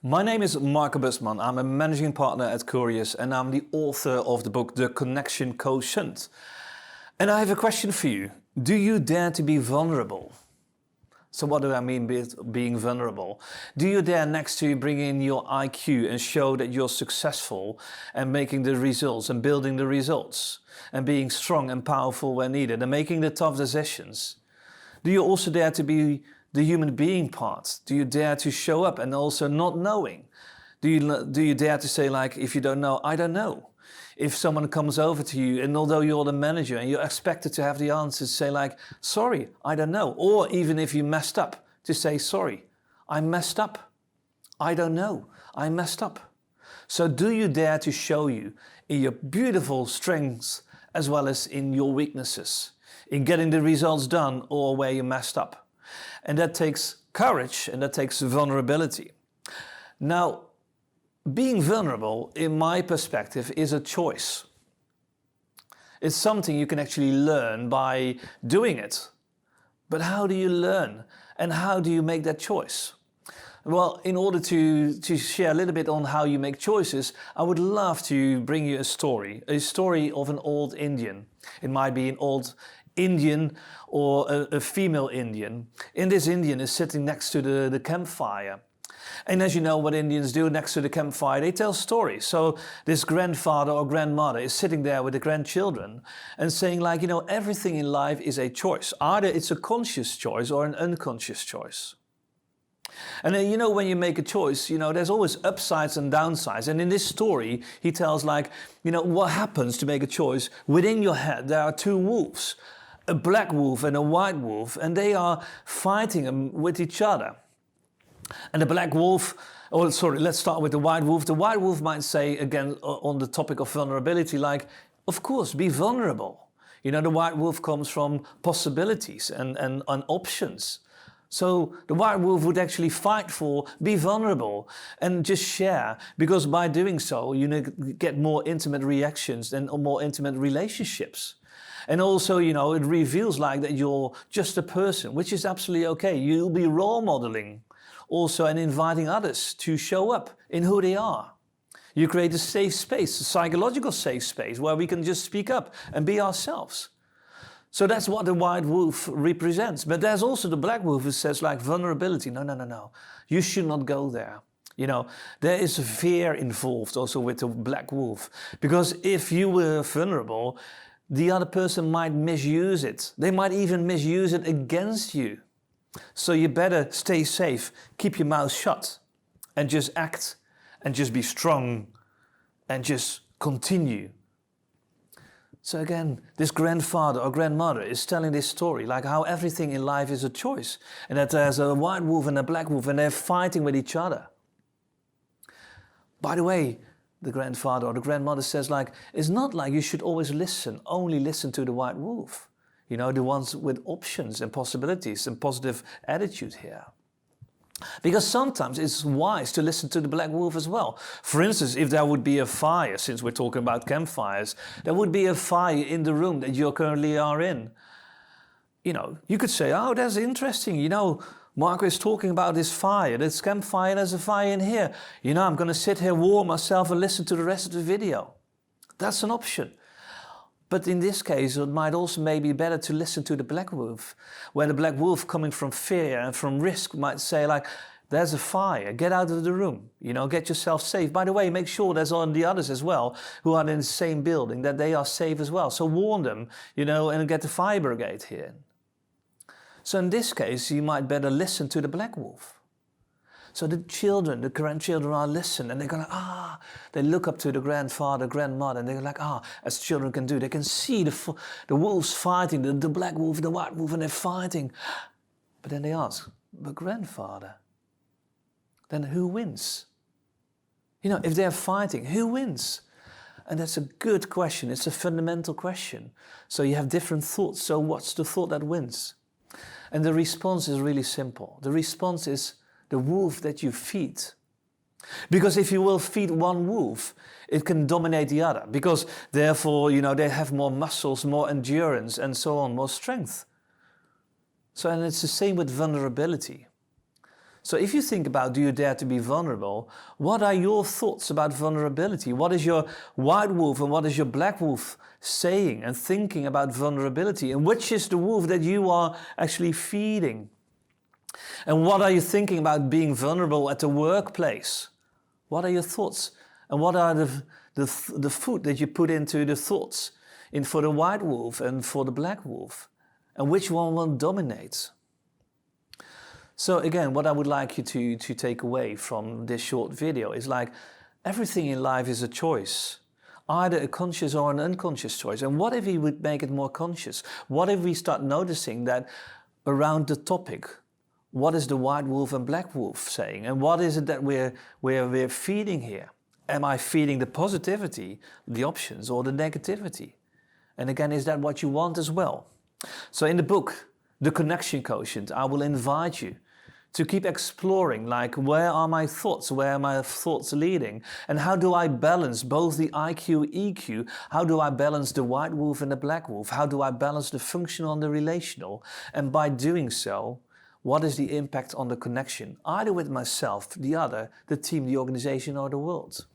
My name is Buschman. I'm a managing partner at Curious and I'm the author of the book The Connection Quotient. And I have a question for you. Do you dare to be vulnerable? So what do I mean with being vulnerable? Do you dare next to bring in your IQ and show that you're successful and making the results and building the results and being strong and powerful when needed and making the tough decisions? Do you also dare to be the human being part? Do you dare to show up and also not knowing? Do you dare to say, like, if you don't know, I don't know? If someone comes over to you and although you're the manager and you're expected to have the answers, say like, sorry, I don't know. Or even if you messed up, to say, sorry, I messed up. I don't know, I messed up. So do you dare to show you in your beautiful strengths as well as in your weaknesses, in getting the results done or where you messed up? And that takes courage and that takes vulnerability. Now, being vulnerable, in my perspective, is a choice. It's something you can actually learn by doing it. But how do you learn? And how do you make that choice? Well, in order to share a little bit on how you make choices, I would love to bring you a story of an old Indian. It might be an old Indian or a female Indian. And this Indian is sitting next to the campfire. And as you know what Indians do next to the campfire, they tell stories. So this grandfather or grandmother is sitting there with the grandchildren and saying like, you know, everything in life is a choice. Either it's a conscious choice or an unconscious choice. And then, you know, when you make a choice, you know, there's always upsides and downsides. And in this story, he tells like, you know, what happens to make a choice? Within your head, there are two wolves, a black wolf and a white wolf, and they are fighting with each other. And the black wolf, oh sorry, let's start with the white wolf. The white wolf might say, again, on the topic of vulnerability, like, of course, be vulnerable. You know, the white wolf comes from possibilities and options. So the white wolf would actually fight for, be vulnerable and just share, because by doing so, you get more intimate reactions and more intimate relationships. And also, you know, it reveals like that you're just a person, which is absolutely okay. You'll be role modeling also and inviting others to show up in who they are. You create a safe space, a psychological safe space where we can just speak up and be ourselves. So that's what the white wolf represents. But there's also the black wolf who says like vulnerability. No. You should not go there. You know, there is fear involved also with the black wolf. Because if you were vulnerable, the other person might misuse it. They might even misuse it against you. So you better stay safe, keep your mouth shut and just act and just be strong and just continue. So again, this grandfather or grandmother is telling this story, like how everything in life is a choice and that there's a white wolf and a black wolf and they're fighting with each other. By the way, the grandfather or the grandmother says like, it's not like you should always only listen to the white wolf. You know, the ones with options and possibilities and positive attitude here. Because sometimes it's wise to listen to the black wolf as well. For instance, if there would be a fire, since we're talking about campfires, there would be a fire in the room that you currently are in. You know, you could say, oh, that's interesting. You know, Marco is talking about this fire, this campfire, there's a fire in here. You know, I'm going to sit here, warm myself and listen to the rest of the video. That's an option. But in this case, it might also maybe be better to listen to the black wolf, where the black wolf coming from fear and from risk might say like, there's a fire, get out of the room, you know, get yourself safe. By the way, make sure there's all the others as well who are in the same building, that they are safe as well. So warn them, you know, and get the fire brigade here. So in this case, you might better listen to the black wolf. So the children, the grandchildren are listening and they're going like, they look up to the grandfather, grandmother, and they're like, as children can do. They can see the wolves fighting, the black wolf, the white wolf, and they're fighting. But then they ask, but grandfather, then who wins? You know, if they're fighting, who wins? And that's a good question. It's a fundamental question. So you have different thoughts. So what's the thought that wins? And the response is really simple. The response is the wolf that you feed. Because if you will feed one wolf, it can dominate the other. Because therefore, you know, they have more muscles, more endurance and so on, more strength. So, and it's the same with vulnerability. So if you think about, do you dare to be vulnerable? What are your thoughts about vulnerability? What is your white wolf and what is your black wolf saying and thinking about vulnerability? And which is the wolf that you are actually feeding? And what are you thinking about being vulnerable at the workplace? What are your thoughts? And what are the food that you put into the thoughts for the white wolf and for the black wolf? And which one will dominate? So again, what I would like you to take away from this short video is like everything in life is a choice. Either a conscious or an unconscious choice. And what if we would make it more conscious? What if we start noticing that around the topic, what is the white wolf and black wolf saying? And what is it that we're feeding here? Am I feeding the positivity, the options, or the negativity? And again, is that what you want as well? So in the book, The Connection Quotient, I will invite you to keep exploring, like, where are my thoughts? Where are my thoughts leading? And how do I balance both the IQ, EQ? How do I balance the white wolf and the black wolf? How do I balance the functional and the relational? And by doing so, what is the impact on the connection, either with myself, the other, the team, the organization, or the world?